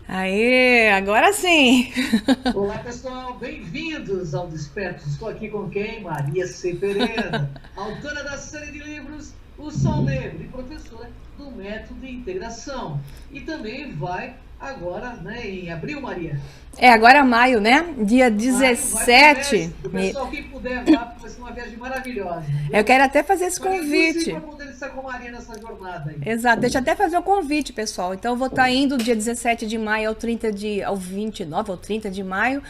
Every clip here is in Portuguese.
Aê, agora sim! Olá, pessoal, bem-vindos ao Despertos. Estou aqui com quem? Maria C. Pereira, autora da série de livros O Sol Negro e professora do Método de Integração. E também vai agora, né, em abril, Maria. É agora maio, né? Dia Maio, 17. o pessoal, quem puder, vá, porque vai ser uma viagem maravilhosa. Viu? Eu quero até fazer esse Faria convite. para poder estar com a Maria nessa jornada aí. Exato, deixa eu até fazer o convite, pessoal. Então eu vou estar indo dia 17 de maio ao 29 ou 30 de maio.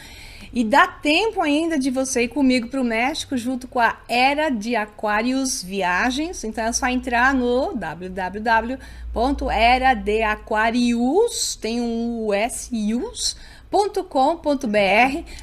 E dá tempo ainda de você ir comigo para o México junto com a Era de Aquários Viagens. Então é só entrar no www.eradeaquarius, tem um US.com.br.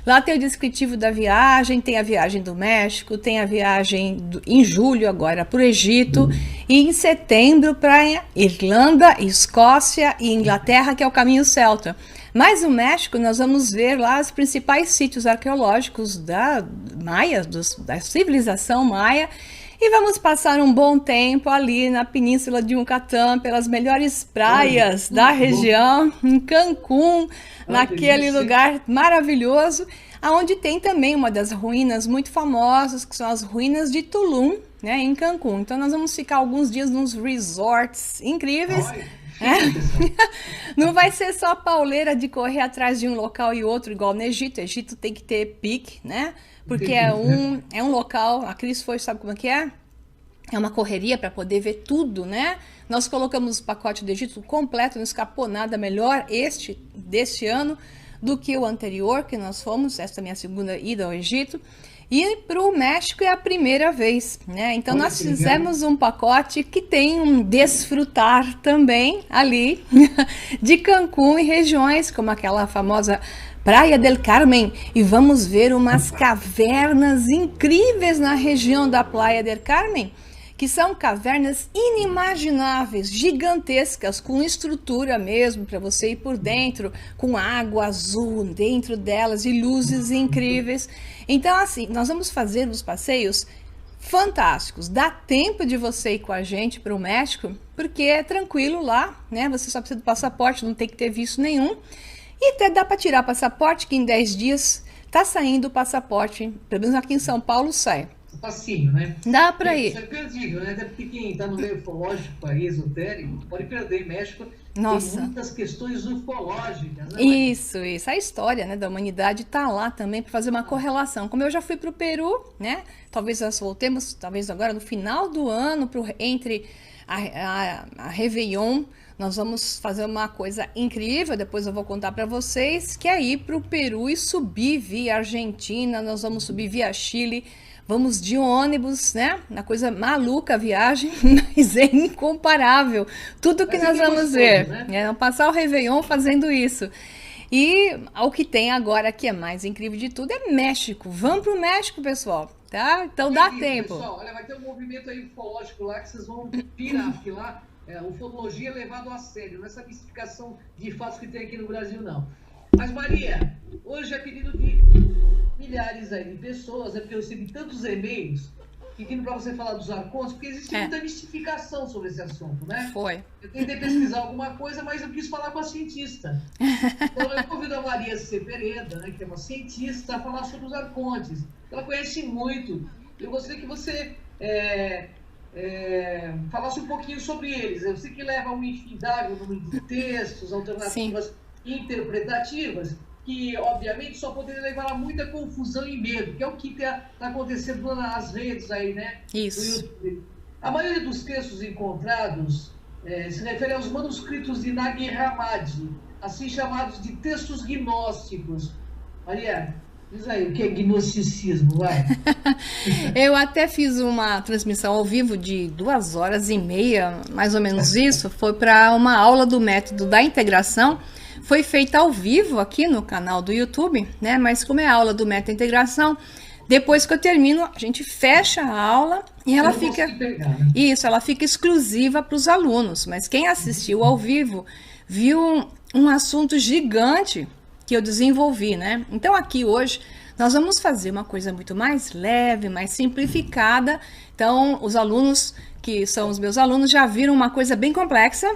Lá tem o descritivo da viagem, tem a viagem do México, tem a viagem em julho agora para o Egito e em setembro para Irlanda, Escócia e Inglaterra, que é o caminho celta. Mas no México nós vamos ver lá os principais sítios arqueológicos da Maia, da civilização maia, e vamos passar um bom tempo ali na Península de Yucatán, pelas melhores praias da região, em Cancún, naquele lugar maravilhoso, onde tem também uma das ruínas muito famosas, que são as ruínas de Tulum, né, em Cancún. Então nós vamos ficar alguns dias nos resorts incríveis. Não vai ser só pauleira de correr atrás de um local e outro, igual no Egito. O Egito tem que ter pique, né? Porque é um local, a Cris foi, sabe como é que é? É uma correria para poder ver tudo, né? Nós colocamos o pacote do Egito completo, não escapou nada melhor deste ano do que o anterior que nós fomos. Esta é a minha segunda ida ao Egito. E para o México é a primeira vez, né? Então nós fizemos um pacote que tem um desfrutar também ali de Cancún e regiões como aquela famosa Praia del Carmen. E vamos ver umas cavernas incríveis na região da Praia del Carmen, que são cavernas inimagináveis, gigantescas, com estrutura mesmo para você ir por dentro, com água azul dentro delas e luzes incríveis. Então, assim, nós vamos fazer os passeios fantásticos. Dá tempo de você ir com a gente para o México, porque é tranquilo lá, né? Você só precisa do passaporte, não tem que ter visto nenhum. E até dá para tirar passaporte, que em 10 dias está saindo o passaporte, pelo menos aqui em São Paulo sai. Facinho, né? Dá para ir. Isso é perdível, né? Até porque quem está no meio ufológico, aí, esotérico, pode perder. México Nossa. tem muitas questões ufológicas, né? Isso. A história, né, da humanidade está lá também para fazer uma correlação. Como eu já fui para o Peru, né? Talvez nós voltemos, talvez agora no final do ano, entre a Réveillon, nós vamos fazer uma coisa incrível, depois eu vou contar para vocês, que é ir para o Peru e subir via Argentina, nós vamos subir via Chile. Vamos de ônibus, né? Uma coisa maluca a viagem, mas é incomparável. Tudo que nós vamos ver. Né? Passar o Réveillon fazendo isso. E o que tem agora, que é mais incrível de tudo, é México. Vamos para o México, pessoal. Tá? Então dá tempo. Pessoal, olha, vai ter um movimento aí ufológico lá que vocês vão pirar, porque lá ufologia é levado a sério. Não é essa mistificação de fatos que tem aqui no Brasil, não. Mas, Maria, hoje é pedido de milhares aí de pessoas, porque eu recebi tantos e-mails pedindo para você falar dos arcontes, porque existe muita mistificação sobre esse assunto, né? Foi. Eu tentei pesquisar alguma coisa, mas eu quis falar com a cientista. Então eu convido a Maria C. Pereira, né, que é uma cientista, a falar sobre os arcontes. Ela conhece muito. Eu gostaria que você falasse um pouquinho sobre eles. Eu sei que leva a um infindável número de textos, alternativas interpretativas, que obviamente só poderia levar a muita confusão e medo, que é o que está acontecendo nas redes aí, né? Isso. A maioria dos textos encontrados se refere aos manuscritos de Nag Hammadi, assim chamados de textos gnósticos. Maria, diz aí o que é gnosticismo, vai. Eu até fiz uma transmissão ao vivo de 2h30, mais ou menos isso, foi para uma aula do método da integração. Foi feita ao vivo aqui no canal do YouTube, né? Mas como é a aula do método de integração, depois que eu termino, a gente fecha a aula e ela fica... Isso, ela fica exclusiva para os alunos. Mas quem assistiu ao vivo viu um assunto gigante que eu desenvolvi, né? Então aqui hoje nós vamos fazer uma coisa muito mais leve, mais simplificada. Então os alunos que são os meus alunos, já viram uma coisa bem complexa,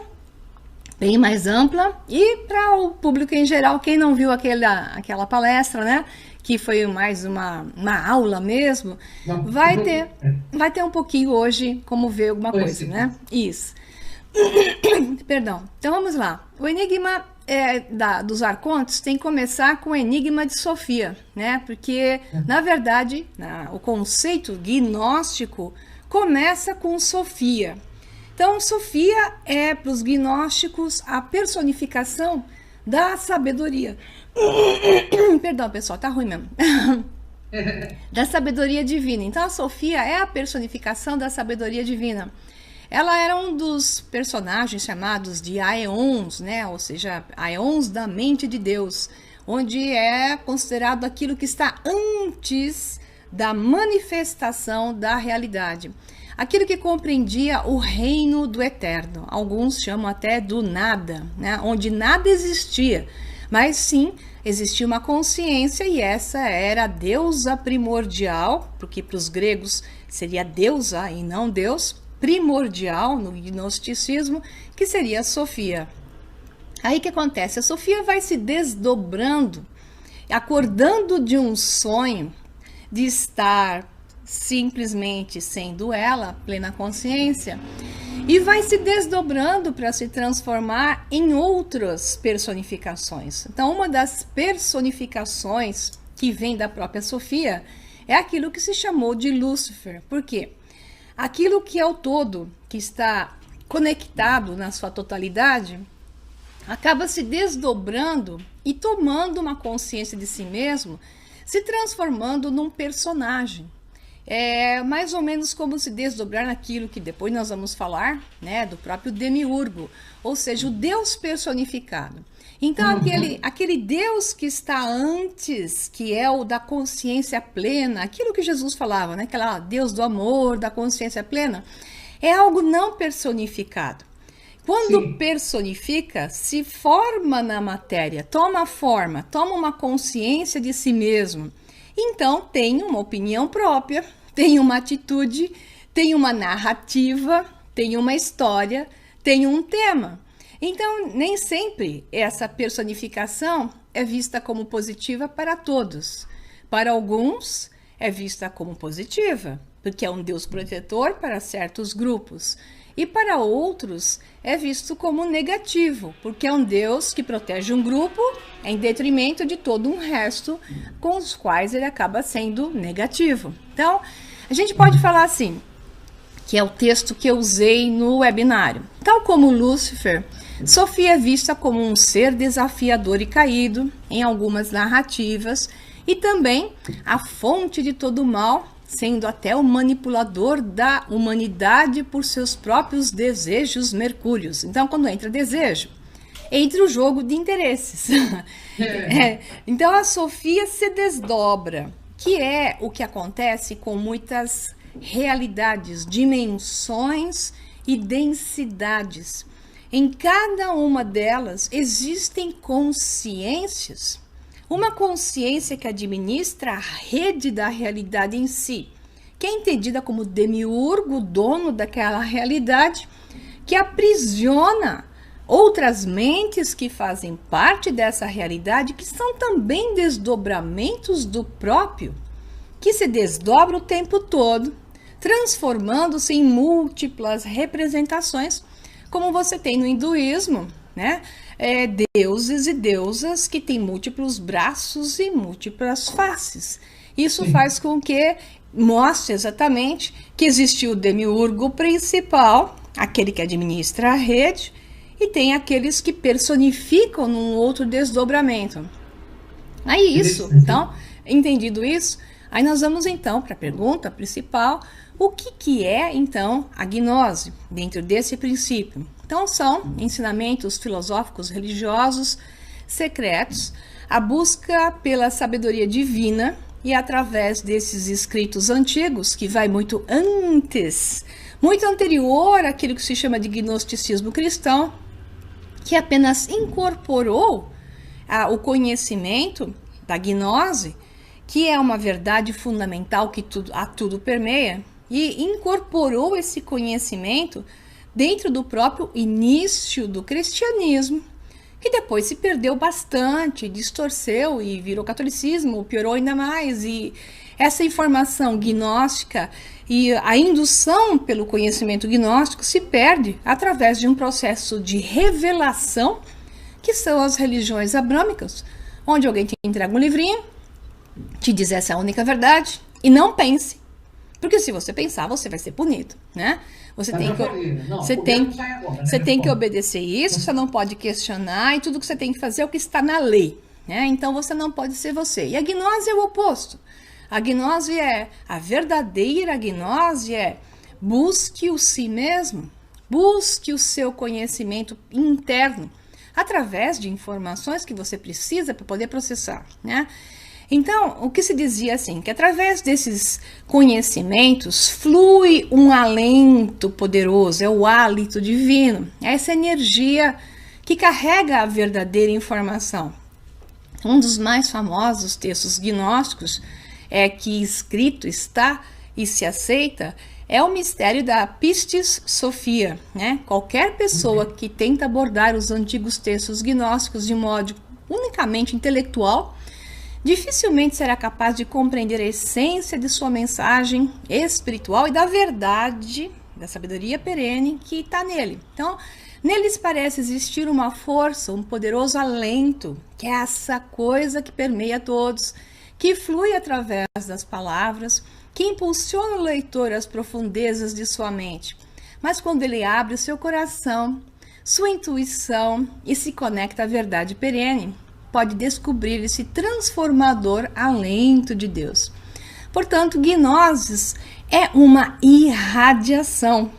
bem mais ampla, e para o público em geral, quem não viu aquela palestra, né, que foi mais uma aula mesmo, vai ter um pouquinho hoje como ver alguma coisa, né? Isso. Perdão. Então vamos lá. O enigma dos arcontes tem que começar com o enigma de Sofia, né? Porque, na verdade, o conceito gnóstico começa com Sofia. Então, Sofia é, para os gnósticos, a personificação da sabedoria. Perdão, pessoal, tá ruim mesmo. Da sabedoria divina. Então, a Sofia é a personificação da sabedoria divina. Ela era um dos personagens chamados de aeons, né? Ou seja, aeons da mente de Deus, onde é considerado aquilo que está antes da manifestação da realidade. Aquilo que compreendia o reino do eterno. Alguns chamam até do nada, né? Onde nada existia, mas sim existia uma consciência, e essa era a deusa primordial, porque para os gregos seria deusa e não Deus, primordial no gnosticismo, que seria a Sofia. Aí o que acontece? A Sofia vai se desdobrando, acordando de um sonho de estar simplesmente sendo ela, plena consciência, e vai se desdobrando para se transformar em outras personificações. Então, uma das personificações que vem da própria Sofia é aquilo que se chamou de Lúcifer. Por quê? Aquilo que é o todo, que está conectado na sua totalidade, acaba se desdobrando e tomando uma consciência de si mesmo, se transformando num personagem. É mais ou menos como se desdobrar naquilo que depois nós vamos falar, né, do próprio demiurgo, ou seja, o Deus personificado. Então, aquele Deus que está antes, que é o da consciência plena, aquilo que Jesus falava, né, aquela Deus do amor, da consciência plena, é algo não personificado. Quando personifica, se forma na matéria, toma forma, toma uma consciência de si mesmo. Então, tem uma opinião própria, tem uma atitude, tem uma narrativa, tem uma história, tem um tema. Então, nem sempre essa personificação é vista como positiva para todos. Para alguns, é vista como positiva, porque é um Deus protetor para certos grupos. E para outros, é visto como negativo, porque é um Deus que protege um grupo em detrimento de todo um resto, com os quais ele acaba sendo negativo. Então, a gente pode falar assim, que é o texto que eu usei no webinário. Tal como Lúcifer, Sofia é vista como um ser desafiador e caído em algumas narrativas, e também a fonte de todo o mal, sendo até o manipulador da humanidade por seus próprios desejos mercúrios. Então, quando entra desejo, entra o jogo de interesses. Então, a Sofia se desdobra, que é o que acontece com muitas realidades, dimensões e densidades. Em cada uma delas existem consciências. Uma consciência que administra a rede da realidade em si, que é entendida como demiurgo, dono daquela realidade, que aprisiona outras mentes que fazem parte dessa realidade, que são também desdobramentos do próprio, que se desdobra o tempo todo, transformando-se em múltiplas representações, como você tem no hinduísmo, né? Deuses e deusas que têm múltiplos braços e múltiplas faces. Isso faz com que mostre exatamente que existe o demiurgo principal, aquele que administra a rede, e tem aqueles que personificam num outro desdobramento. Aí isso, então, entendido isso, aí nós vamos então para a pergunta principal: o que é então a gnose dentro desse princípio? Então, são ensinamentos filosóficos religiosos secretos, a busca pela sabedoria divina, e através desses escritos antigos, que vai muito antes, muito anterior àquilo que se chama de gnosticismo cristão, que apenas incorporou o conhecimento da gnose, que é uma verdade fundamental que a tudo permeia, e incorporou esse conhecimento dentro do próprio início do cristianismo, que depois se perdeu bastante, distorceu e virou catolicismo, piorou ainda mais. E essa informação gnóstica e a indução pelo conhecimento gnóstico se perde através de um processo de revelação, que são as religiões abrâmicas, onde alguém te entrega um livrinho, te diz essa é a única verdade, e não pense. Porque se você pensar, você vai ser punido, né? Você tem que obedecer isso, você não pode questionar, e tudo que você tem que fazer é o que está na lei, né? Então você não pode ser você. E a gnose é o oposto. A gnose a verdadeira gnose busque o si mesmo, busque o seu conhecimento interno, através de informações que você precisa para poder processar, né? Então, o que se dizia assim, que através desses conhecimentos flui um alento poderoso, é o hálito divino, é essa energia que carrega a verdadeira informação. Um dos mais famosos textos gnósticos que escrito está e se aceita é o mistério da Pistis Sophia, né? Qualquer pessoa que tenta abordar os antigos textos gnósticos de modo unicamente intelectual dificilmente será capaz de compreender a essência de sua mensagem espiritual e da verdade, da sabedoria perene que está nele. Então, neles parece existir uma força, um poderoso alento, que é essa coisa que permeia todos, que flui através das palavras, que impulsiona o leitor às profundezas de sua mente. Mas quando ele abre o seu coração, sua intuição e se conecta à verdade perene, pode descobrir esse transformador alento de Deus. Portanto, gnoses é uma irradiação,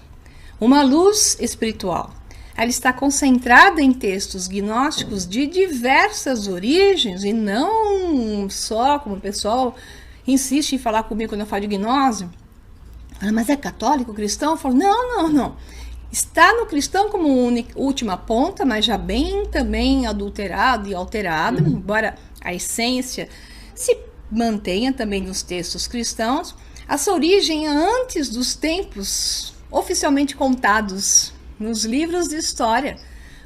uma luz espiritual. Ela está concentrada em textos gnósticos de diversas origens e não só, como o pessoal insiste em falar comigo quando eu falo de gnose. Mas é católico, cristão? Eu falo, não. Está no cristão como última ponta, mas já bem também adulterado e alterado, embora a essência se mantenha também nos textos cristãos. A sua origem é antes dos tempos oficialmente contados nos livros de história,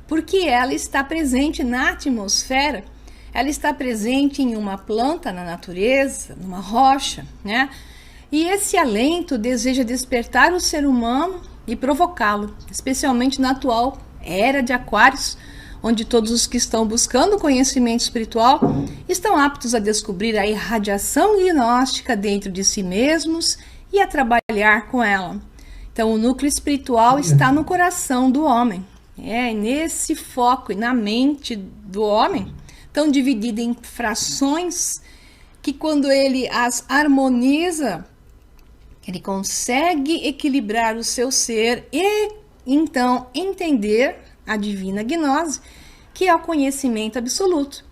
porque ela está presente na atmosfera, ela está presente em uma planta na natureza, numa rocha, né? E esse alento deseja despertar o ser humano e provocá-lo, especialmente na atual era de Aquários, onde todos os que estão buscando conhecimento espiritual estão aptos a descobrir a irradiação gnóstica dentro de si mesmos e a trabalhar com ela. Então, o núcleo espiritual está no coração do homem, nesse foco e na mente do homem, tão dividida em frações que quando ele as harmoniza, ele consegue equilibrar o seu ser e, então, entender a divina gnose, que é o conhecimento absoluto,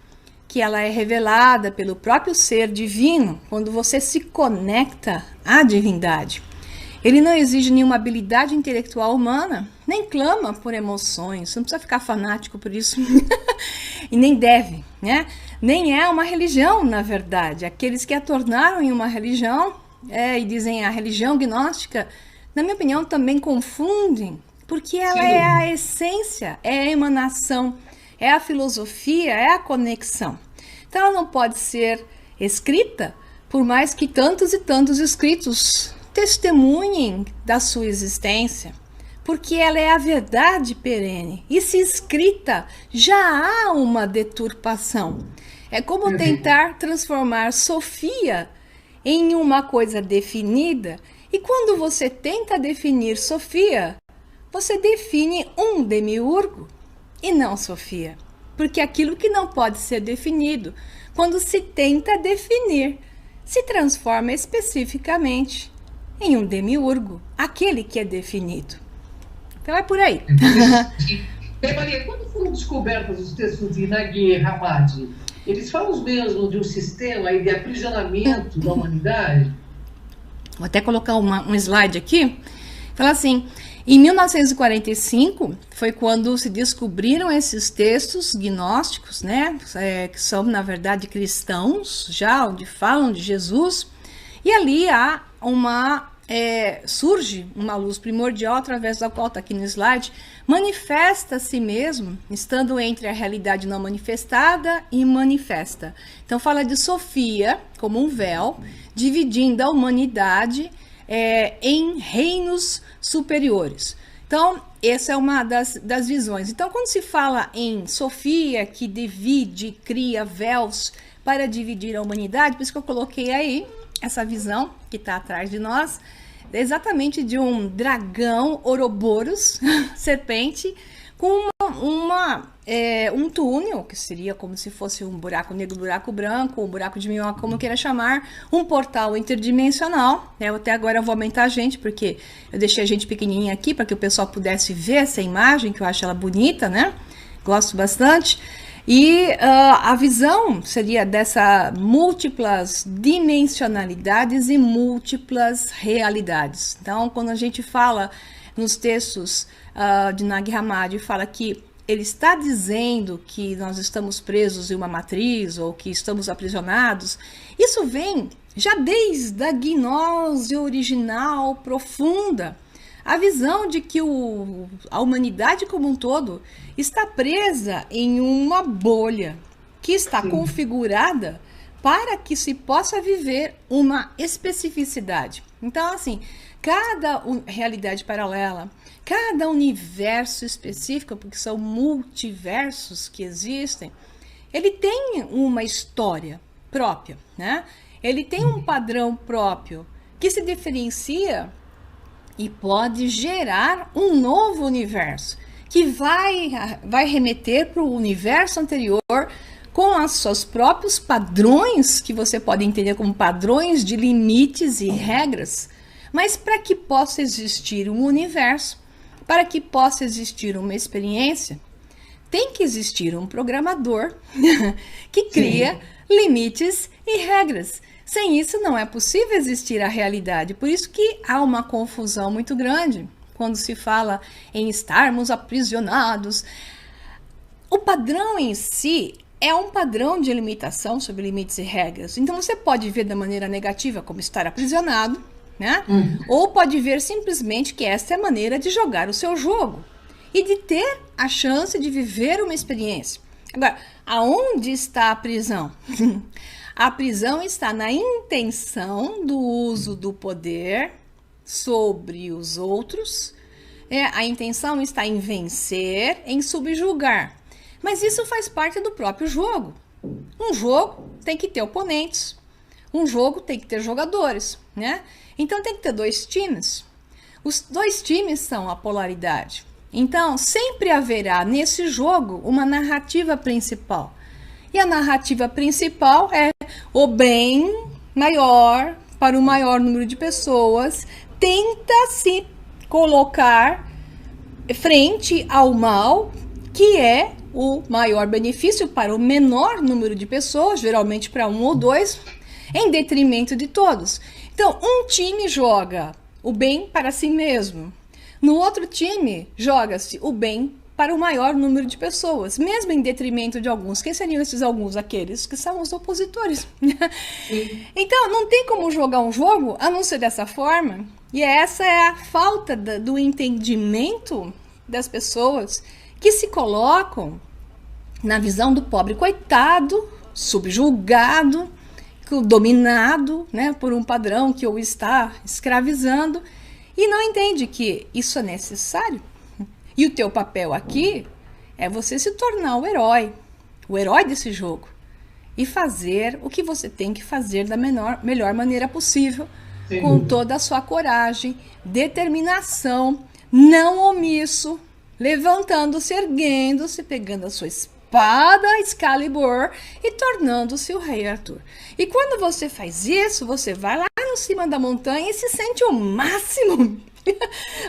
que ela é revelada pelo próprio ser divino, quando você se conecta à divindade. Ele não exige nenhuma habilidade intelectual humana, nem clama por emoções, você não precisa ficar fanático por isso, e nem deve, né? Nem é uma religião, na verdade. Aqueles que a tornaram em uma religião, e dizem a religião gnóstica, na minha opinião, também confundem, porque ela é a essência, é a emanação, é a filosofia, é a conexão. Então ela não pode ser escrita, por mais que tantos e tantos escritos testemunhem da sua existência, porque ela é a verdade perene. E se escrita, já há uma deturpação. É como tentar transformar Sofia em uma coisa definida, e quando você tenta definir Sofia, você define um demiurgo e não Sofia, porque aquilo que não pode ser definido, quando se tenta definir, se transforma especificamente em um demiurgo, aquele que é definido. Então é por aí. Maria, quando foram descobertos os textos de Nag Hammadi, eles falam mesmo de um sistema aí de aprisionamento da humanidade? Vou até colocar um slide aqui. Fala assim, em 1945 foi quando se descobriram esses textos gnósticos, né? Que são, na verdade, cristãos, já onde falam de Jesus. E ali há uma surge uma luz primordial através da qual está aqui no slide, manifesta a si mesmo, estando entre a realidade não manifestada e manifesta. Então fala de Sofia como um véu, dividindo a humanidade em reinos superiores. Então, essa é uma das visões. Então, quando se fala em Sofia, que divide, cria véus para dividir a humanidade, por isso que eu coloquei aí essa visão que está atrás de nós, exatamente de um dragão Ouroboros, serpente, com um túnel, que seria como se fosse um buraco negro, buraco branco, um buraco de minhoca, como queira chamar, um portal interdimensional. Eu até agora vou aumentar a gente, porque eu deixei a gente pequenininha aqui, para que o pessoal pudesse ver essa imagem, que eu acho ela bonita, né? Gosto bastante. E a visão seria dessa múltiplas dimensionalidades e múltiplas realidades. Então, quando a gente fala nos textos de Nag Hammadi, fala que ele está dizendo que nós estamos presos em uma matriz ou que estamos aprisionados, isso vem já desde a gnose original profunda. A visão de que a humanidade como um todo está presa em uma bolha que está configurada para que se possa viver uma especificidade. Então, assim, cada realidade paralela, cada universo específico, porque são multiversos que existem, ele tem uma história própria, né? Ele tem um padrão próprio que se diferencia e pode gerar um novo universo, que vai remeter para o universo anterior com os seus próprios padrões, que você pode entender como padrões de limites e regras. Mas para que possa existir um universo, para que possa existir uma experiência, tem que existir um programador que cria limites e regras. Sem isso não é possível existir a realidade. Por isso que há uma confusão muito grande quando se fala em estarmos aprisionados. O padrão em si é um padrão de limitação sobre limites e regras. Então você pode ver da maneira negativa como estar aprisionado, né? Ou pode ver simplesmente que essa é a maneira de jogar o seu jogo e de ter a chance de viver uma experiência. Agora, aonde está a prisão? A prisão está na intenção do uso do poder sobre os outros. A intenção está em vencer, em subjugar. Mas isso faz parte do próprio jogo. Um jogo tem que ter oponentes. Um jogo tem que ter jogadores, né? Então tem que ter dois times. Os dois times são a polaridade. Então sempre haverá nesse jogo uma narrativa principal. E a narrativa principal é o bem maior para o maior número de pessoas tenta se colocar frente ao mal, que é o maior benefício para o menor número de pessoas, geralmente para um ou dois, em detrimento de todos. Então, um time joga o bem para si mesmo. No outro time, joga-se o bem para o maior número de pessoas, mesmo em detrimento de alguns. Quem seriam esses alguns? Aqueles que são os opositores. Então, não tem como jogar um jogo a não ser dessa forma. E essa é a falta do entendimento das pessoas que se colocam na visão do pobre coitado, subjugado, dominado, né, por um padrão que o está escravizando, e não entende que isso é necessário. E o teu papel aqui é você se tornar o herói desse jogo e fazer o que você tem que fazer da melhor maneira possível, com toda a sua coragem, determinação, não omisso, levantando-se, erguendo-se, pegando a sua espada Excalibur e tornando-se o Rei Arthur. E quando você faz isso, você vai lá no cima da montanha e se sente o máximo.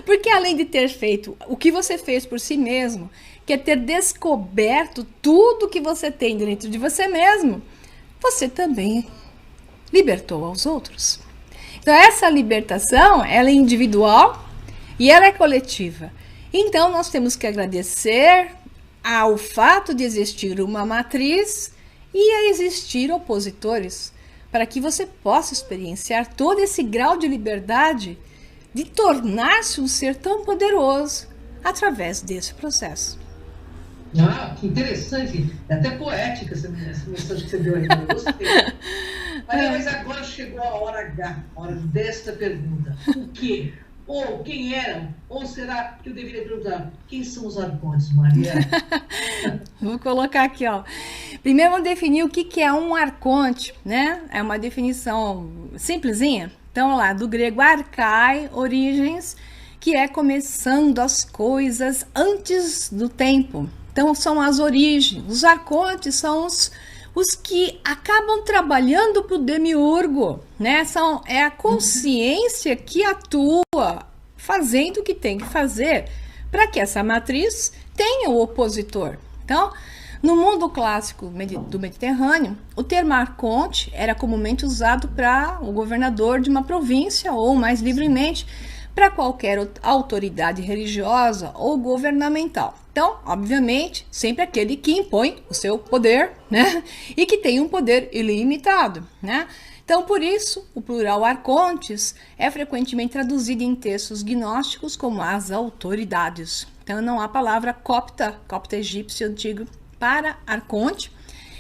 Porque além de ter feito o que você fez por si mesmo, que é ter descoberto tudo que você tem dentro de você mesmo, você também libertou aos outros. Então essa libertação, ela é individual e ela é coletiva. Então nós temos que agradecer ao fato de existir uma matriz e a existir opositores, para que você possa experienciar todo esse grau de liberdade de tornar-se um ser tão poderoso através desse processo. Ah, que interessante. É até poética essa mensagem que você deu aí. Eu gostei. Mas agora chegou a hora H, a hora desta pergunta. O quê? Ou quem eram? Ou será que eu deveria perguntar quem são os arcontes, Maria? Vou colocar aqui, ó. Primeiro vamos definir o que é um arconte, né? É uma definição simplesinha. Então, lá, do grego arcai, origens, que é começando as coisas antes do tempo. Então, são as origens. Os arcontes são os que acabam trabalhando para o demiurgo, né? É a consciência que atua, fazendo o que tem que fazer para que essa matriz tenha o opositor. Então, no mundo clássico do Mediterrâneo, o termo arconte era comumente usado para o governador de uma província ou, mais livremente, para qualquer autoridade religiosa ou governamental. Então, obviamente, sempre aquele que impõe o seu poder, né? E que tem um poder ilimitado, né? Então, por isso, o plural arcontes é frequentemente traduzido em textos gnósticos como as autoridades. Então, não há palavra copta egípcio antigo, para arconte.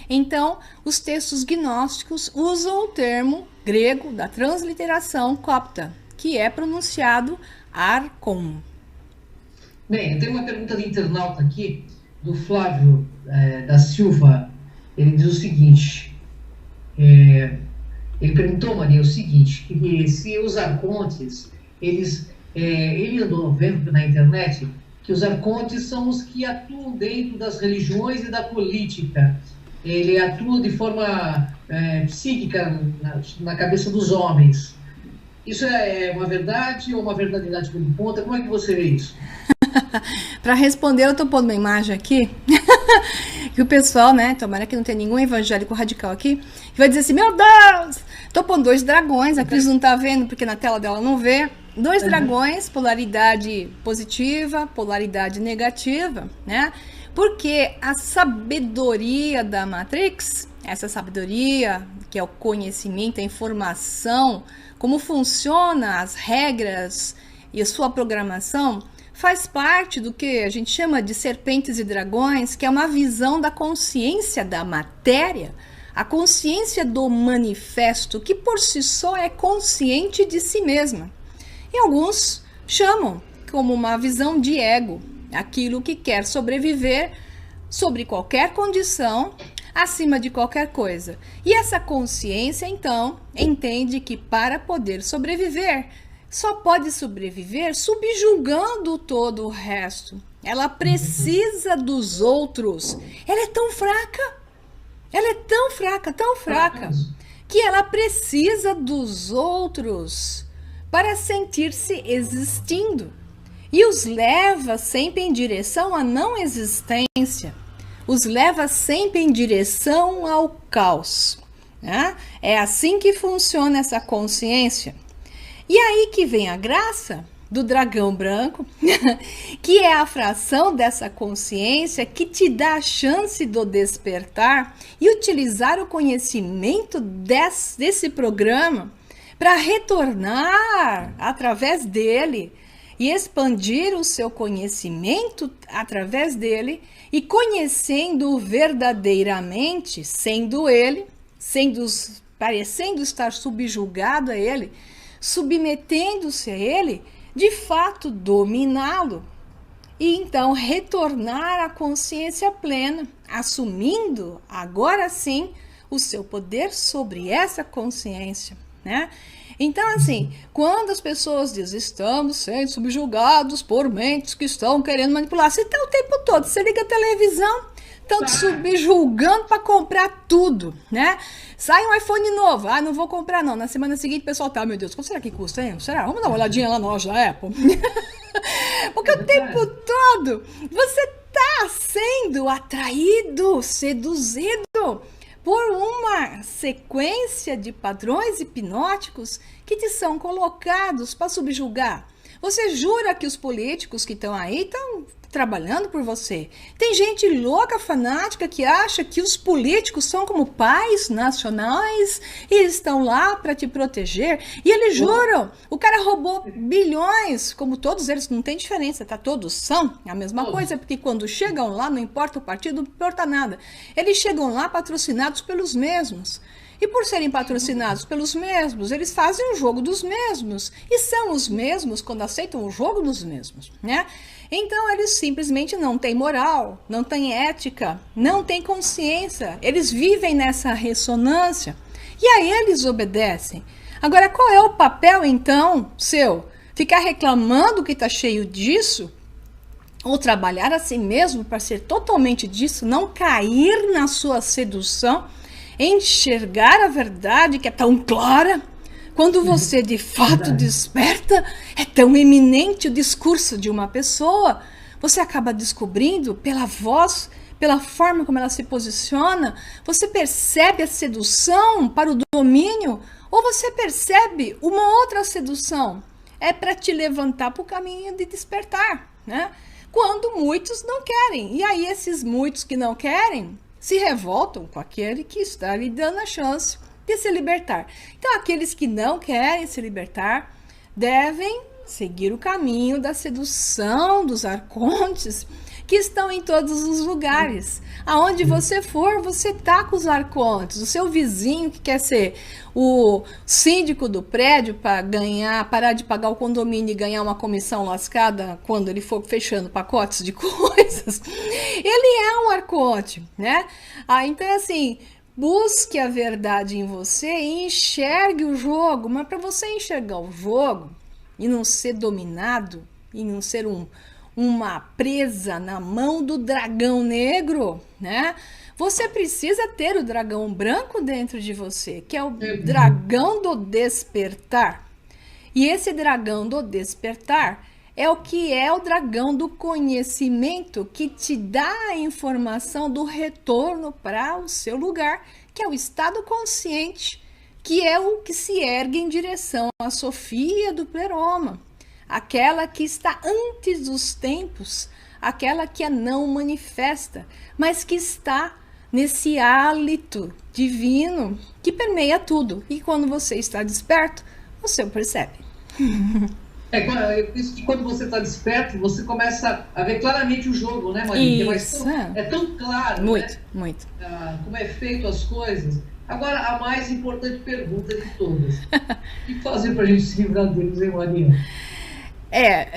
Então, os textos gnósticos usam o termo grego da transliteração copta, que é pronunciado arcon. Bem, tem uma pergunta de internauta aqui, do Flávio da Silva. Ele diz o seguinte, ele perguntou, Maria, o seguinte, que se os arcontes, ele andou vendo na internet que os arcontes são os que atuam dentro das religiões e da política. Ele atua de forma psíquica na cabeça dos homens. Isso é uma verdade ou uma verdadidade por conta? Como é que você vê isso? Para responder, eu estou pondo uma imagem aqui, que o pessoal, né, tomara que não tenha nenhum evangélico radical aqui, que vai dizer assim, meu Deus, estou pondo 2 dragões, a Cris não está vendo porque na tela dela não vê, 2 dragões, polaridade positiva, polaridade negativa, né, porque a sabedoria da Matrix, essa sabedoria que é o conhecimento, a informação, como funciona as regras e a sua programação, faz parte do que a gente chama de serpentes e dragões, que é uma visão da consciência da matéria, a consciência do manifesto, que por si só é consciente de si mesma. E alguns chamam como uma visão de ego, aquilo que quer sobreviver sobre qualquer condição, acima de qualquer coisa. E essa consciência, então, entende que para poder sobreviver, só pode sobreviver subjugando todo o resto. Ela precisa dos outros. Ela é tão fraca, tão fraca, que ela precisa dos outros para sentir-se existindo. E os leva sempre em direção à não existência. Os leva sempre em direção ao caos, né? É assim que funciona essa consciência. E aí que vem a graça do dragão branco, que é a fração dessa consciência que te dá a chance do despertar e utilizar o conhecimento desse programa para retornar através dele e expandir o seu conhecimento através dele e conhecendo-o verdadeiramente, sendo ele, parecendo estar subjugado a ele, submetendo-se a ele, de fato dominá-lo. E então retornar à consciência plena, assumindo agora sim o seu poder sobre essa consciência, né? Então, assim, quando as pessoas dizem estamos sendo subjugados por mentes que estão querendo manipular, você está o tempo todo, você liga a televisão, estão te subjulgando para comprar tudo, né? Sai um iPhone novo, não vou comprar não. Na semana seguinte o pessoal tá, meu Deus, quanto será que custa, hein? Será? Vamos dar uma olhadinha lá na loja da Apple. Porque o tempo todo você tá sendo atraído, seduzido por uma sequência de padrões hipnóticos que te são colocados para subjugar. Você jura que os políticos que estão aí estão trabalhando por você. Tem gente louca, fanática, que acha que os políticos são como pais nacionais e estão lá para te proteger. E eles juram, o cara roubou bilhões, como todos eles, não tem diferença, tá? Todos são a mesma coisa, porque quando chegam lá, não importa o partido, não importa nada. Eles chegam lá patrocinados pelos mesmos. E por serem patrocinados pelos mesmos, eles fazem o jogo dos mesmos. E são os mesmos quando aceitam o jogo dos mesmos, né? Então, eles simplesmente não têm moral, não têm ética, não têm consciência. Eles vivem nessa ressonância. E aí eles obedecem. Agora, qual é o papel, então, seu? Ficar reclamando que está cheio disso? Ou trabalhar a si mesmo para ser totalmente disso? Não cair na sua sedução? Enxergar a verdade que é tão clara? Quando você de fato desperta, é tão eminente o discurso de uma pessoa. Você acaba descobrindo pela voz, pela forma como ela se posiciona, você percebe a sedução para o domínio, ou você percebe uma outra sedução. É para te levantar para o caminho de despertar, né? Quando muitos não querem. E aí esses muitos que não querem se revoltam com aquele que está lhe dando a chance de se libertar. Então, aqueles que não querem se libertar devem seguir o caminho da sedução dos arcontes que estão em todos os lugares. Aonde você for, você tá com os arcontes. O seu vizinho que quer ser o síndico do prédio para ganhar, parar de pagar o condomínio e ganhar uma comissão lascada quando ele for fechando pacotes de coisas, ele é um arconte, né? Então é assim, busque a verdade em você e enxergue o jogo. Mas para você enxergar o jogo e não ser dominado, e não ser uma presa na mão do dragão negro, né? Você precisa ter o dragão branco dentro de você, que é o dragão do despertar. E esse dragão do despertar é o que é o dragão do conhecimento, que te dá a informação do retorno para o seu lugar, que é o estado consciente, que é o que se ergue em direção à Sofia do Pleroma, aquela que está antes dos tempos, aquela que é não manifesta, mas que está nesse hálito divino que permeia tudo. E quando você está desperto, você o percebe. Isso que quando você está desperto, você começa a ver claramente o jogo, né, Maria? Isso. É tão claro, muito, né? Muito. Como é feito as coisas. Agora, a mais importante pergunta de todas. O que fazer para a gente se livrar deles, hein, Maria?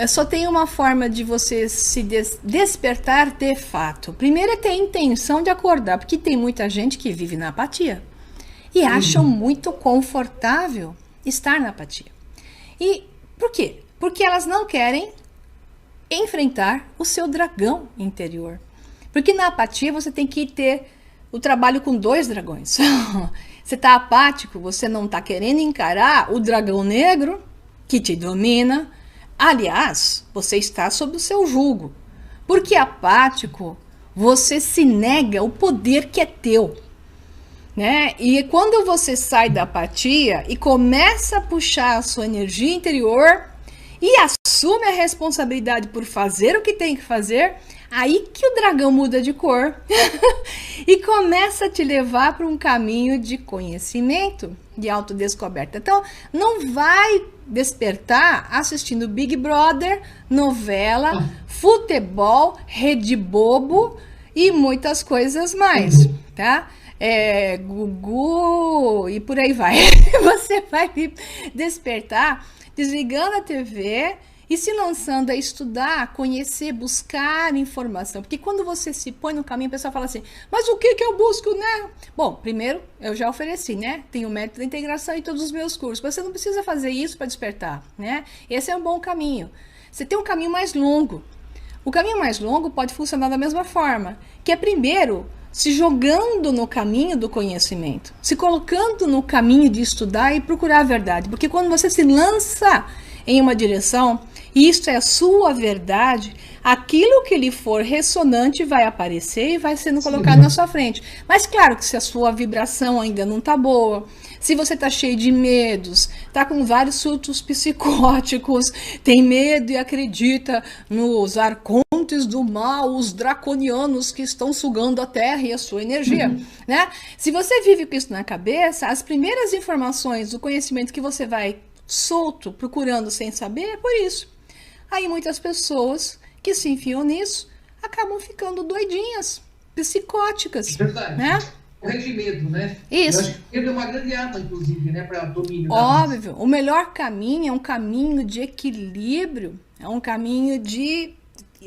Só tem uma forma de você se despertar de fato. Primeiro é ter a intenção de acordar, porque tem muita gente que vive na apatia e acham muito confortável estar na apatia. E por quê? Porque elas não querem enfrentar o seu dragão interior. Porque na apatia você tem que ter o trabalho com 2 dragões. Você está apático, você não está querendo encarar o dragão negro que te domina. Aliás, você está sob o seu jugo, porque apático, você se nega o poder que é teu, né? E quando você sai da apatia e começa a puxar a sua energia interior e assume a responsabilidade por fazer o que tem que fazer, aí que o dragão muda de cor e começa a te levar para um caminho de conhecimento, de autodescoberta. Então, não vai despertar assistindo Big Brother, novela, futebol, Rede Bobo e muitas coisas mais, tá? Gugu e por aí vai. Você vai despertar desligando a TV e se lançando a estudar, conhecer, buscar informação. Porque quando você se põe no caminho, o pessoal fala assim, mas o que eu busco, né? Bom, primeiro, eu já ofereci, né? Tem o método da integração em todos os meus cursos. Você não precisa fazer isso para despertar, né? Esse é um bom caminho. Você tem um caminho mais longo. O caminho mais longo pode funcionar da mesma forma, que é primeiro se jogando no caminho do conhecimento, se colocando no caminho de estudar e procurar a verdade. Porque quando você se lança em uma direção Isto é a sua verdade, aquilo que lhe for ressonante vai aparecer e vai sendo colocado na sua frente. Mas claro que se a sua vibração ainda não está boa, se você está cheio de medos, está com vários surtos psicóticos, tem medo e acredita nos arcontes do mal, os draconianos que estão sugando a terra e a sua energia, né? Se você vive com isso na cabeça, as primeiras informações, o conhecimento que você vai solto, procurando sem saber, é por isso. Aí muitas pessoas que se enfiam nisso acabam ficando doidinhas, psicóticas, né? Morrer de medo, né? Isso. Eu acho que medo é uma grande arma, inclusive, né, para domínio. Óbvio, o melhor caminho é um caminho de equilíbrio, é um caminho de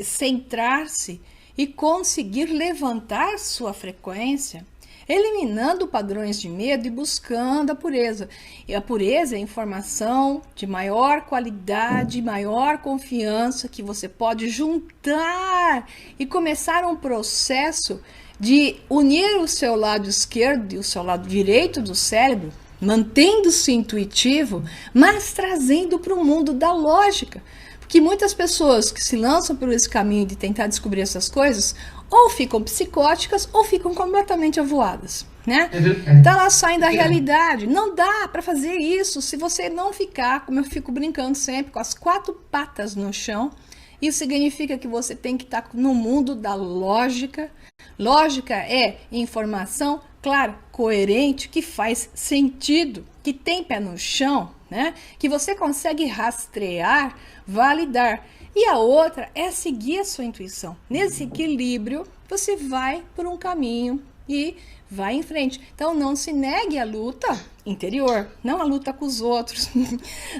centrar-se e conseguir levantar sua frequência, eliminando padrões de medo e buscando a pureza. E a pureza é a informação de maior qualidade, maior confiança que você pode juntar e começar um processo de unir o seu lado esquerdo e o seu lado direito do cérebro, mantendo-se intuitivo, mas trazendo para o mundo da lógica. Porque muitas pessoas que se lançam por esse caminho de tentar descobrir essas coisas, ou ficam psicóticas ou ficam completamente avoadas, né? Então elas saem da realidade. Não dá para fazer isso se você não ficar, como eu fico brincando sempre, com as 4 patas no chão. Isso significa que você tem que estar no mundo da lógica. Lógica é informação, claro, coerente, que faz sentido, que tem pé no chão, né? Que você consegue rastrear, validar. E a outra é seguir a sua intuição. Nesse equilíbrio, você vai por um caminho e vai em frente. Então, não se negue à luta interior, não a luta com os outros.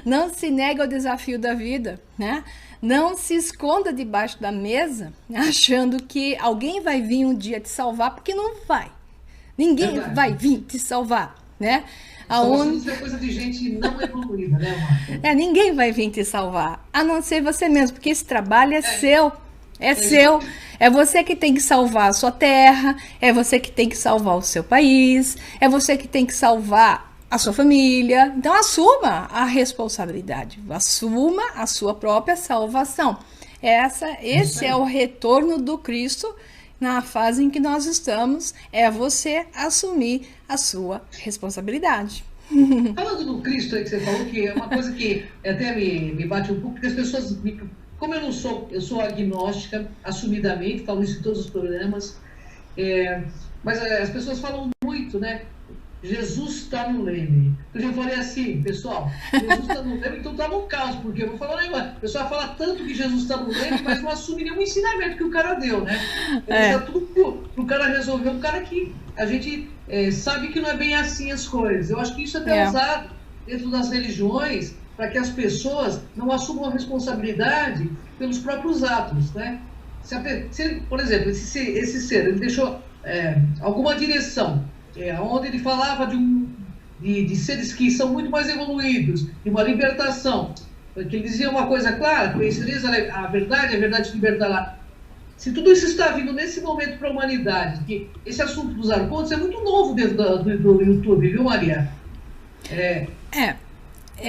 Não se negue ao desafio da vida, né? Não se esconda debaixo da mesa achando que alguém vai vir um dia te salvar, porque não vai. Ninguém vai vir te salvar, né? Isso é coisa de gente não evoluída, né, Marta? Ninguém vai vir te salvar, a não ser você mesmo, porque esse trabalho é seu. É seu. É você que tem que salvar a sua terra, é você que tem que salvar o seu país, é você que tem que salvar a sua família. Então assuma a responsabilidade, assuma a sua própria salvação. Esse é o retorno do Cristo na fase em que nós estamos, é você assumir a sua responsabilidade. Falando do Cristo aí que você falou, que é uma coisa que até me bate um pouco, porque as pessoas, como eu sou agnóstica, assumidamente, falo isso em todos os programas, mas as pessoas falam muito, né? Jesus está no leme. Eu já falei assim, pessoal, Jesus está no leme, então está no caos, porque eu vou falar um negócio. O pessoal fala tanto que Jesus está no leme, mas não assume nenhum ensinamento que o cara deu, né? Dá tudo pro cara resolver, um cara que a gente sabe que não é bem assim as coisas. Eu acho que isso é até usado dentro das religiões para que as pessoas não assumam a responsabilidade pelos próprios atos, né? Por exemplo, esse ser, ele deixou alguma direção, onde ele falava de seres que são muito mais evoluídos, de uma libertação, que ele dizia uma coisa clara: conhecereis a verdade te libertará. Se tudo isso está vindo nesse momento para a humanidade, que esse assunto dos arcontes é muito novo dentro do YouTube, viu, Maria?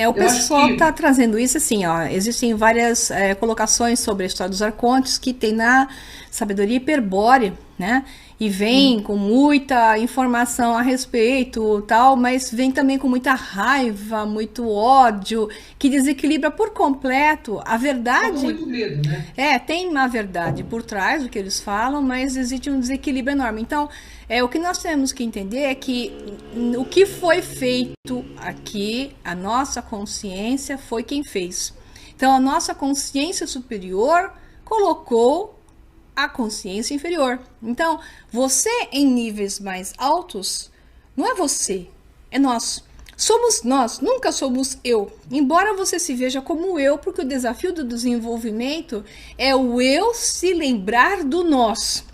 O pessoal está trazendo isso assim, ó. Existem várias colocações sobre a história dos arcontes que tem na sabedoria hiperbórea, né? E vem com muita informação a respeito, tal, mas vem também com muita raiva, muito ódio, que desequilibra por completo a verdade. Com muito medo, né? Tem uma verdade por trás do que eles falam, mas existe um desequilíbrio enorme. Então, o que nós temos que entender é que o que foi feito aqui, a nossa consciência foi quem fez. Então, a nossa consciência superior colocou a consciência inferior. Então, você em níveis mais altos, não é você, é nós. Somos nós, nunca somos eu. Embora você se veja como eu, porque o desafio do desenvolvimento é o eu se lembrar do nós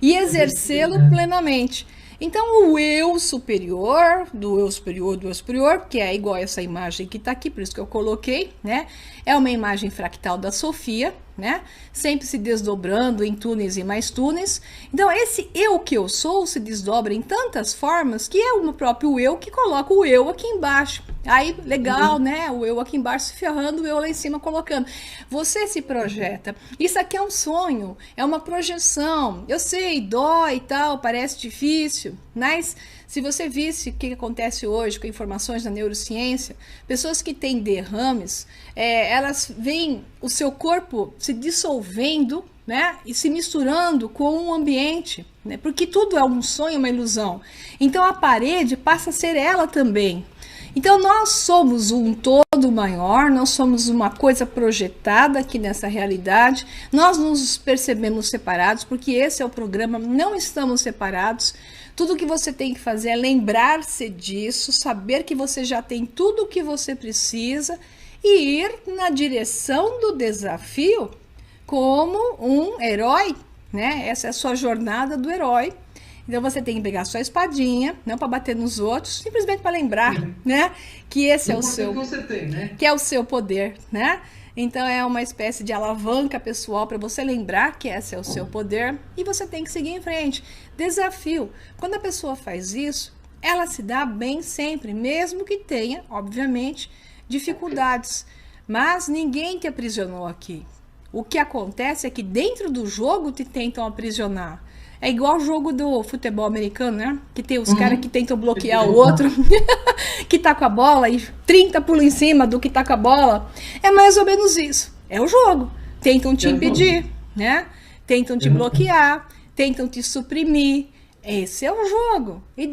e exercê-lo plenamente. Então, o eu superior, do eu superior, que é igual a essa imagem que está aqui, por isso que eu coloquei, né? é uma imagem fractal da Sofia, né? Sempre se desdobrando em túneis e mais túneis. Então, esse eu que eu sou se desdobra em tantas formas que é o próprio eu que coloca o eu aqui embaixo. Aí, legal, né? O eu aqui embaixo se ferrando, o eu lá em cima colocando. Você se projeta. Isso aqui é um sonho, é uma projeção. Eu sei, dói e tal, parece difícil, mas se você visse o que acontece hoje com informações da neurociência, pessoas que têm derrames, elas veem o seu corpo se dissolvendo, né, e se misturando com o ambiente, né, porque tudo é um sonho, uma ilusão. Então a parede passa a ser ela também. Então nós somos um todo maior, nós somos uma coisa projetada aqui nessa realidade, nós nos percebemos separados, porque esse é o programa, não estamos separados. Tudo que você tem que fazer é lembrar-se disso, saber que você já tem tudo o que você precisa e ir na direção do desafio como um herói, né? Essa é a sua jornada do herói. Então você tem que pegar a sua espadinha, não para bater nos outros, simplesmente para lembrar, né? Que esse é o seu, que você tem, né? Que é o seu poder, né? Então é uma espécie de alavanca pessoal para você lembrar que esse é o seu poder e você tem que seguir em frente. Desafio. Quando a pessoa faz isso, ela se dá bem sempre, mesmo que tenha, obviamente, dificuldades. Mas ninguém te aprisionou aqui. O que acontece é que dentro do jogo te tentam aprisionar. É igual o jogo do futebol americano, né? Que tem os caras que tentam bloquear o outro, que tá com a bola e 30 pulam em cima do que tá com a bola. É mais ou menos isso. É o jogo. Tentam te impedir, né? Tentam te bloquear, tentam te suprimir. Esse é o jogo. E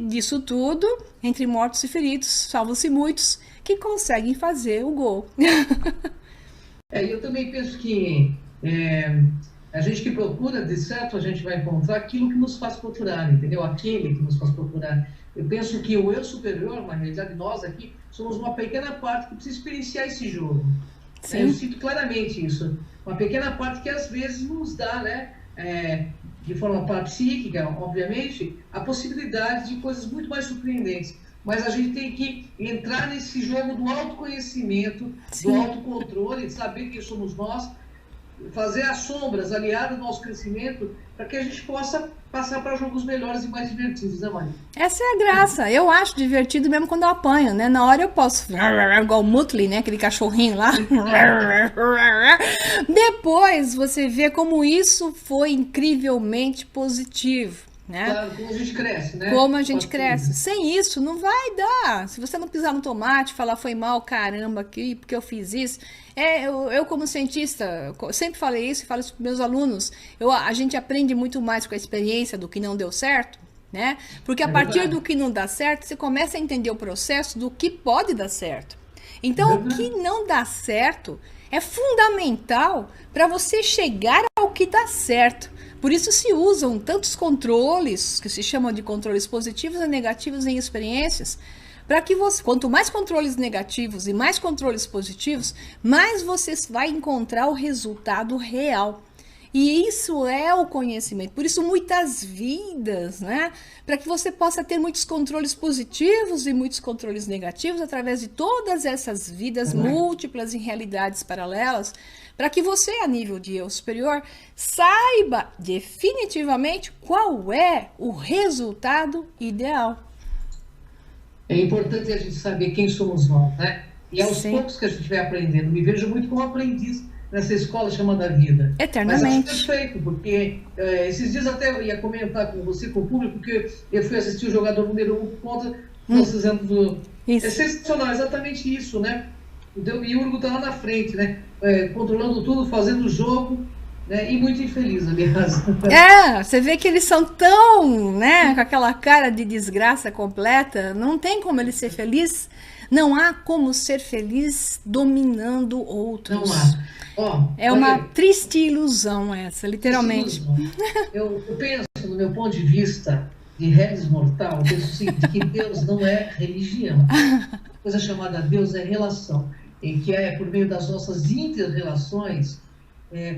disso tudo, entre mortos e feridos, salvam-se muitos que conseguem fazer o gol. Eu também penso que a gente que procura, de certo, a gente vai encontrar aquilo que nos faz procurar, entendeu? Aquele que nos faz procurar. Eu penso que o eu superior, na realidade, nós aqui, somos uma pequena parte que precisa experienciar esse jogo. Sim. Eu sinto claramente isso. Uma pequena parte que, às vezes, nos dá, né, de forma parapsíquica, obviamente, a possibilidade de coisas muito mais surpreendentes. Mas a gente tem que entrar nesse jogo do autoconhecimento, do autocontrole, de saber quem somos nós, fazer as sombras aliadas ao nosso crescimento para que a gente possa passar para jogos melhores e mais divertidos, né, Maria? Essa é a graça. Eu acho divertido mesmo quando eu apanho, né? Na hora eu posso, igual o Muttley, né? Aquele cachorrinho lá. Depois você vê como isso foi incrivelmente positivo. Né? Claro, como a gente cresce, né? Como a gente cresce. Sem isso, não vai dar. Se você não pisar no tomate, falar foi mal, caramba, aqui, porque eu fiz isso. Eu como cientista, sempre falei isso e falo isso para meus alunos. A gente aprende muito mais com a experiência do que não deu certo, né? Porque a partir do que não dá certo, você começa a entender o processo do que pode dar certo. Então, o que não dá certo é fundamental para você chegar ao que dá certo. Por isso se usam tantos controles, que se chamam de controles positivos e negativos em experiências, para que você, quanto mais controles negativos e mais controles positivos, mais você vai encontrar o resultado real. E isso é o conhecimento. Por isso muitas vidas, né? Para que você possa ter muitos controles positivos e muitos controles negativos através de todas essas vidas múltiplas em realidades paralelas, para que você, a nível de eu superior, saiba definitivamente qual é o resultado ideal. É importante a gente saber quem somos nós, né? E aos poucos que a gente vai aprendendo. Me vejo muito como aprendiz nessa escola chamada vida. Eternamente. Mas acho perfeito, porque esses dias até eu ia comentar com você, com o público, que eu fui assistir o jogador número 1 contra nós fizemos do... É sensacional, exatamente isso, né? O Yurgo tá lá na frente, né? Controlando tudo, fazendo o jogo, né? E muito infeliz, aliás. Você vê que eles são tão, né? Com aquela cara de desgraça completa, não tem como ele ser feliz. Não há como ser feliz dominando outros. Não há. É uma triste ilusão essa, literalmente. Eu penso, no meu ponto de vista de Regis Mortal, eu penso o seguinte, que Deus não é religião. A coisa chamada Deus é relação, em que é por meio das nossas inter-relações,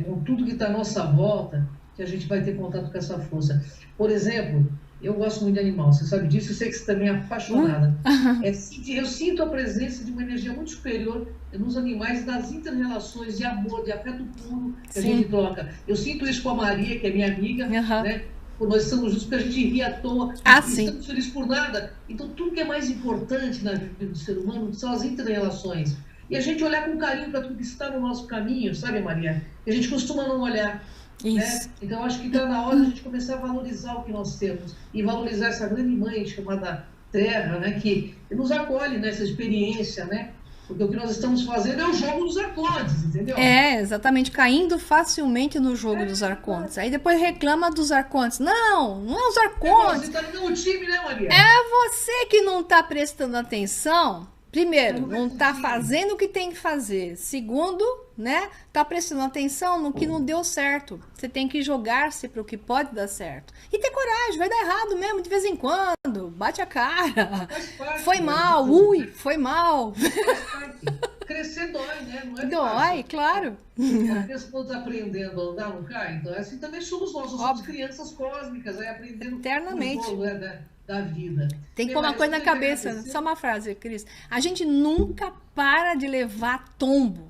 com tudo que está à nossa volta, que a gente vai ter contato com essa força. Por exemplo, eu gosto muito de animal, você sabe disso, eu sei que você também é apaixonada. Eu sinto a presença de uma energia muito superior nos animais, das inter-relações de amor, de afeto puro que a Sim. gente troca. Eu sinto isso com a Maria, que é minha amiga, Aham. né? Nós estamos juntos porque a gente ri à toa, Ah, e sim. estamos felizes por nada. Então, tudo que é mais importante na vida do ser humano são as inter-relações. E a gente olhar com carinho para tudo que está no nosso caminho, sabe, Maria? E a gente costuma não olhar, né? Isso. Então, acho que está na hora de a gente começar a valorizar o que nós temos e valorizar essa grande mãe chamada Terra, né? Que nos acolhe nessa experiência, né? Porque o que nós estamos fazendo é o jogo dos acordes, entendeu? É, exatamente, caindo facilmente no jogo dos arcontes. Aí depois reclama dos arcontes. Não, não é os Você arcontes. está no meu time, né, Maria? É você que não está prestando atenção. Primeiro, Tá no não meu está time. fazendo o que tem que fazer. Segundo, né, tá prestando atenção no que não deu certo. Você tem que jogar-se para o que pode dar certo. E ter coragem, vai dar errado mesmo de vez em quando. Bate a cara. Faz parte, Foi né? mal, ui, foi mal. Faz parte. Crescer dói, né? Não é Dói, fácil. claro. A criança quando está aprendendo a andar no carro, então assim também somos nós somos Óbvio. crianças cósmicas, aí aprendendo Eternamente. o jogo, né, da vida. Tem que Bem, pôr uma Maria, coisa eu na tenho que cabeça. agradecer. Só uma frase, Cris. A gente nunca para de levar tombo.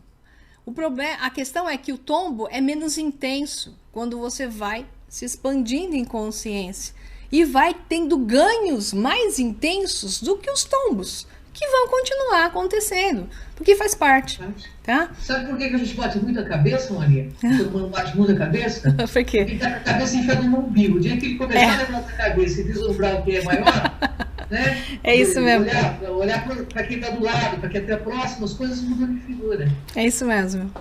O problema, a questão é que o tombo é menos intenso quando você vai se expandindo em consciência e vai tendo ganhos mais intensos do que os tombos, que vão continuar acontecendo, porque faz parte, tá? Sabe por que a gente bate muito a cabeça, Maria? Todo mundo bate muito a cabeça? Por quê? Ele está com a cabeça enfiada no umbigo. O dia que ele começar a levantar a cabeça e vislumbrar o que é maior, né? É isso mesmo. Olhar para quem está do lado, para quem está próximo, as coisas mudam de figura. É isso mesmo.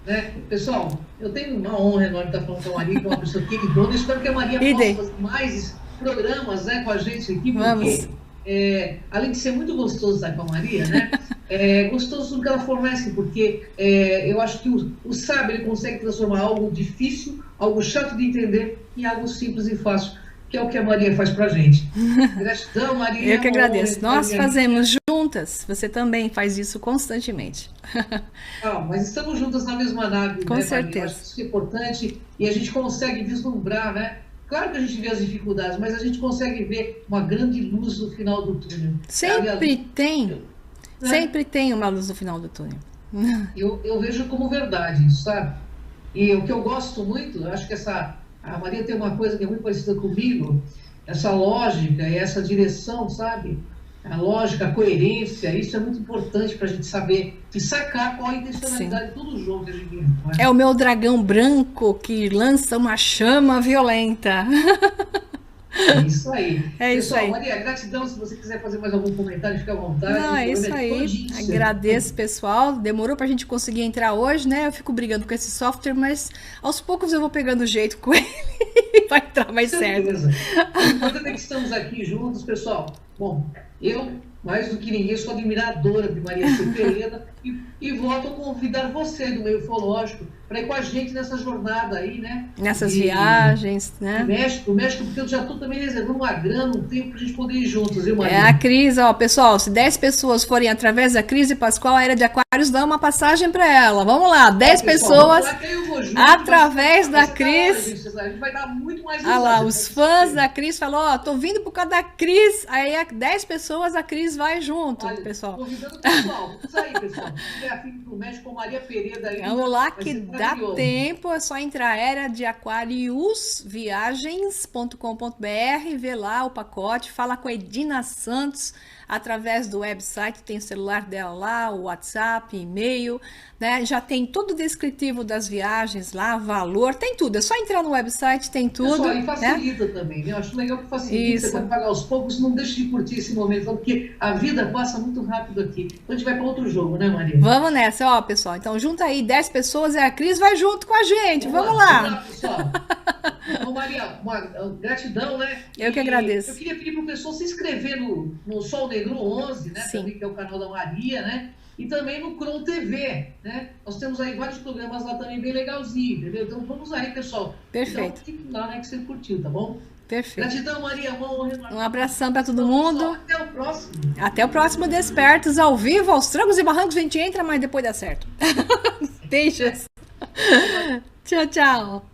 Né? Pessoal, eu tenho uma honra enorme de estar falando com a Maria, que é uma pessoa queridona. Espero que a Maria Idem. possa fazer mais programas, né, com a gente aqui, Vamos. porque além de ser muito gostoso estar com a Maria, né, é gostoso tudo que ela fornece, porque eu acho que o sábio ele consegue transformar algo difícil, algo chato de entender, em algo simples e fácil, que é o que a Maria faz pra gente. Gratidão, Maria. Eu que agradeço. Uma honra, Nós minha fazemos juntas. Você também faz isso constantemente. Mas estamos juntas na mesma nave, Com né, certeza. Maria? Acho que isso é importante e a gente consegue vislumbrar, né? Claro que a gente vê as dificuldades, mas a gente consegue ver uma grande luz no final do túnel. Sempre tem. Né? Sempre tem uma luz no final do túnel. Eu vejo como verdade isso, sabe? E o que eu gosto muito, eu acho que a Maria tem uma coisa que é muito parecida comigo, essa lógica e essa direção, sabe? A lógica, a coerência, isso é muito importante para a gente saber e sacar qual a intencionalidade de todo o jogo que a gente vive. É o meu dragão branco que lança uma chama violenta. É isso aí. É isso Pessoal, aí. Maria, gratidão. Se você quiser fazer mais algum comentário, fique à vontade. Não, é isso aí. Agradeço, pessoal. Demorou pra gente conseguir entrar hoje, né? Eu fico brigando com esse software, mas aos poucos eu vou pegando o jeito com ele e vai entrar mais certo. O importante é que estamos aqui juntos, pessoal. Bom, eu, mais do que ninguém, sou admiradora de Maria Cepeda e volto a convidar você do meio ufológico para ir com a gente nessa jornada aí, né? Nessas viagens, né? México, porque eu já estou também reservando uma grana, um tempo para a gente poder ir juntos, viu, Maria? É a Cris, ó, pessoal, se 10 pessoas forem através da Cris e Pascoal, a Era de Aquários, dá uma passagem para ela. Vamos lá, 10 pessoas através da Cris. A gente vai dar muito mais Ah lá, os fãs da Cris falou, ó, tô vindo por causa da Cris. Aí 10 pessoas, a Cris vai junto, Olha, pessoal. Convidando o pessoal, isso aí, pessoal. Se tiver afim pro México com Maria Pereira aí. Vamos lá que dá tempo, é só entrar Era de Aquários Viagens.com.br, ver lá o pacote, fala com a Edina Santos através do website, tem o celular dela lá, o WhatsApp, e-mail, né? Já tem todo o descritivo das viagens lá, valor, tem tudo, é só entrar no website, tem tudo. Pessoal, e facilita, né? Também, né? Eu acho legal que facilita, Isso. Você pode pagar aos poucos, não deixe de curtir esse momento, porque a vida passa muito rápido aqui. Então a gente vai para outro jogo, né, Maria? Vamos nessa, ó, pessoal. Então junta aí 10 pessoas e a Cris vai junto com a gente. Vamos lá. Vamos lá, pessoal. Então, Maria, uma gratidão, né? Eu que agradeço. Eu queria pedir para o pessoal se inscrever no Sol Negro 11, né? Sim. Também, que é o canal da Maria, né? E também no Cron TV, né? Nós temos aí vários programas lá também bem legalzinho, entendeu? Então vamos aí, pessoal. Perfeito. Então, fique lá, né, que você curtiu, tá bom? Perfeito. Gratidão, Maria. Uma honra. Um abração para todo mundo. Pessoal, até o próximo. Até o próximo Despertos ao vivo, aos trancos e barrancos. A gente entra, mas depois dá certo. Beijos. Tchau, tchau.